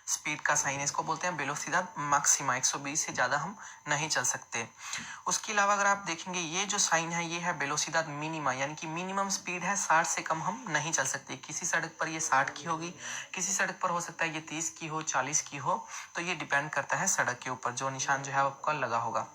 Speed का sign है, इसको बोलते हैं वेलोसिदाद मैक्सिमा। 120 से ज़्यादा हम नहीं चल सकते। उसके अलावा अगर आप देखेंगे ये जो साइन है ये है वेलोसिदाद मिनिमा, यानी कि मिनिमम स्पीड है 60 से कम हम नहीं चल सकते। किसी सड़क पर ये 60 की होगी, किसी सड़क पर हो सकता है ये 30 की हो, 40 की हो, तो ये डिपेंड करता है सड़क के ऊपर, जो निशान जो है आपका लगा होगा।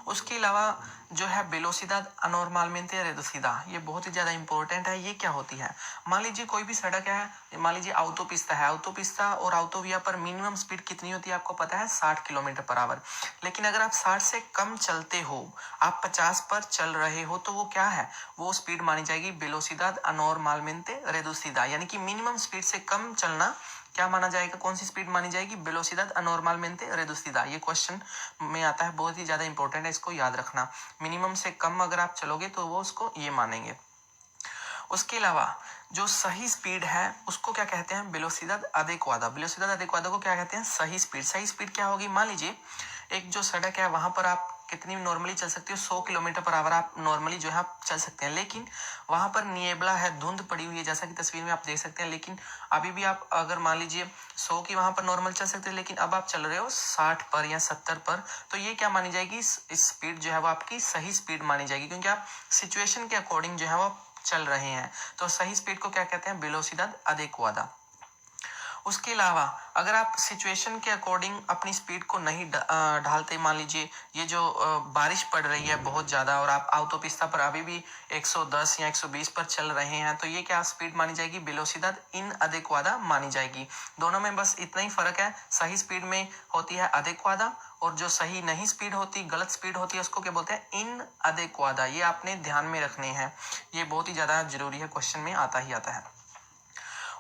उसके अलावा जो है वेलोसिदाद अनॉर्मलमेंटे रेडुसिदा, ये बहुत ही ज़्यादा इंपॉर्टेंट है। ये क्या होती है? मान लीजिए कोई भी सड़क है, मान लीजिए ऑटोपिस्ता है, ऑटोपिस्ता और ऑटोविया पर मिनिमम स्पीड कितनी होती है आपको पता है? 60 किलोमीटर पर आवर। लेकिन अगर आप 60 से कम चलते हो, आप 50 पर चल रहे हो, तो वो क्या है? वो स्पीड मानी जाएगी वेलोसिदाद अनॉर्मलमेंटे रेडुसिदा, यानी कि मिनिमम स्पीड से कम चलना क्या माना जाएगा? कौन सी स्पीड मानी जाएगी? वेलोसिदाद अनॉर्मलमेंटे रेडुसिदा। ये क्वेश्चन में आता है, बहुत ही ज्यादा इंपॉर्टेंट है, इसको याद रखना। मिनिमम से कम अगर आप चलोगे तो वो उसको ये मानेंगे। उसके अलावा जो सही स्पीड है उसको क्या कहते हैं? वेलोसिदाद अदेक्वादा। वेलोसिदाद अदेक्वादा को क्या कहते हैं? सही स्पीड। सही स्पीड क्या होगी? मान लीजिए एक जो सड़क है वहां पर आप कितनी नॉर्मली चल सकते हो? 100 किलोमीटर पर आवर आप नॉर्मली जो है आप चल सकते हैं, लेकिन वहां पर निएबला है, धुंध पड़ी हुई है, जैसा कि तस्वीर में आप देख सकते हैं। लेकिन अभी भी आप अगर मान लीजिए 100 की वहां पर नॉर्मल चल सकते हैं, लेकिन अब आप चल रहे हो 60 पर या 70 पर, तो ये क्या मानी जाएगी? इस स्पीड जो है वो आपकी सही स्पीड मानी जाएगी, क्योंकि आप सिचुएशन के अकॉर्डिंग जो है वो चल रहे हैं। तो सही स्पीड को क्या कहते हैं? वेलोसिदाद अदेक्वादा। उसके अलावा अगर आप सिचुएशन के अकॉर्डिंग अपनी स्पीड को नहीं ढालते, मान लीजिए ये जो बारिश पड़ रही है बहुत ज़्यादा और आप ऑटोपिस्ता पर अभी भी 110 या 120 पर चल रहे हैं, तो ये क्या स्पीड मानी जाएगी? वेलोसिदाद इनअदेक्वादा मानी जाएगी। दोनों में बस इतना ही फर्क है, सही स्पीड में होती है अदेक्वादा, और जो सही नहीं स्पीड होती, गलत स्पीड होती है, उसको क्या बोलते हैं? इनअदेक्वादा। ये आपने ध्यान में रखने हैं, ये बहुत ही ज़्यादा जरूरी है, क्वेश्चन में आता ही आता है।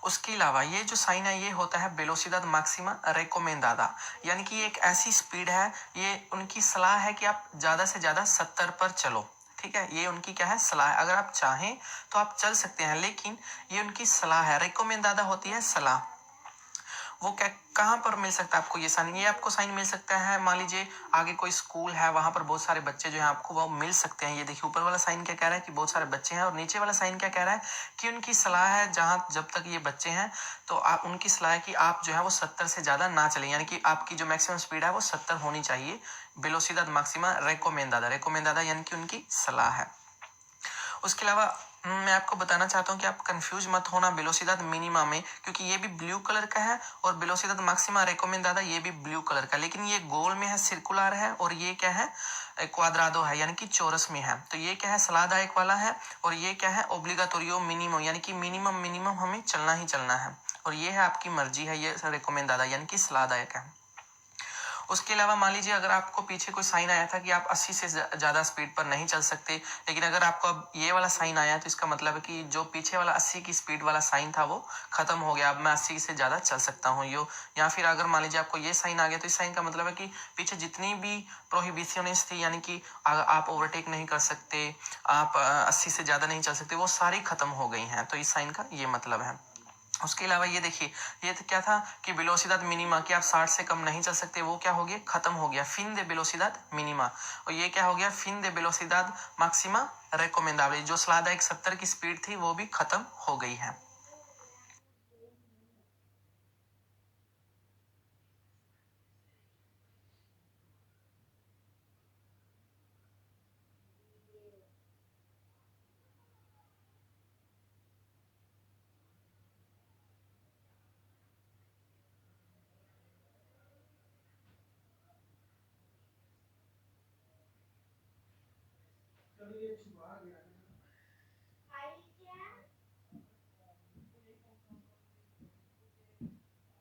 उसके अलावा ये जो साइन है ये होता है वेलोसिदाद मैक्सिमा रेकोमेंडादा, यानी कि एक ऐसी स्पीड है, ये उनकी सलाह है कि आप ज़्यादा से ज़्यादा 70 पर चलो। ठीक है, ये उनकी क्या है? सलाह है। अगर आप चाहें तो आप चल सकते हैं, लेकिन ये उनकी सलाह है। रेकोमेंडादा होती है सलाह। वो क्या कहाँ पर मिल सकता है आपको ये साइन? ये आपको साइन मिल सकता है, मान लीजिए आगे कोई स्कूल है, वहां पर बहुत सारे बच्चे जो हैं आपको वो मिल सकते हैं। ये देखिए ऊपर वाला साइन क्या कह रहा है? कि बहुत सारे बच्चे हैं, और नीचे वाला साइन क्या कह रहा है? कि उनकी सलाह है जहां जब तक ये बच्चे हैं तो आप उनकी सलाह है कि आप जो है वो 70 से ज्यादा ना चलें, यानी कि आपकी जो मैक्सिमम स्पीड है वो 70 होनी चाहिए। वेलोसिदाद मैक्सिमा रेकोमेंडादा, रेकोमेंडादा यानी कि उनकी सलाह है। उसके अलावा मैं आपको बताना चाहता हूँ कि आप कंफ्यूज मत होना वेलोसिदाद मिनिमा में, क्योंकि ये भी ब्लू कलर का है, और वेलोसिदाद मैक्सिमा रेकोमेंडादा ये भी ब्लू कलर का, लेकिन ये गोल में है, सर्कुलर है, और ये क्या है? क्वाड्राडो है, यानी कि चौरस में है। तो ये क्या है? सलाहदायक वाला है, और ये क्या है? ओब्लिगाटोरियो मिनिमम, यानी कि मिनिमम मिनिमम हमें चलना ही चलना है, और ये है आपकी मर्जी है, ये रेकोमेंडादा यानी कि सलाहदायक है। उसके अलावा मान लीजिए अगर आपको पीछे कोई साइन आया था कि आप 80 से ज़्यादा स्पीड पर नहीं चल सकते, लेकिन अगर आपको अब ये वाला साइन आया तो इसका मतलब है कि जो पीछे वाला 80 की स्पीड वाला साइन था वो खत्म हो गया, अब मैं 80 से ज़्यादा चल सकता हूँ यो। या फिर अगर मान लीजिए आपको ये साइन आ गया, तो इस साइन का मतलब है कि पीछे जितनी भी प्रोहिबिशंस थी, यानी कि आप ओवरटेक नहीं कर सकते, आप 80 से ज़्यादा नहीं चल सकते, वो सारी खत्म हो गई हैं। तो इस साइन का ये मतलब है। उसके अलावा ये देखिए, ये तो क्या था कि वेलोसिदाद मिनिमा, कि आप 60 से कम नहीं चल सकते, वो क्या हो गया? खत्म हो गया। फिन दे वेलोसिदाद मिनिमा। और ये क्या हो गया? फिन दे वेलोसिदाद मैक्सिमा रेकोमेंडाबल। जो सलाहदायक 70 की स्पीड थी वो भी खत्म हो गई है।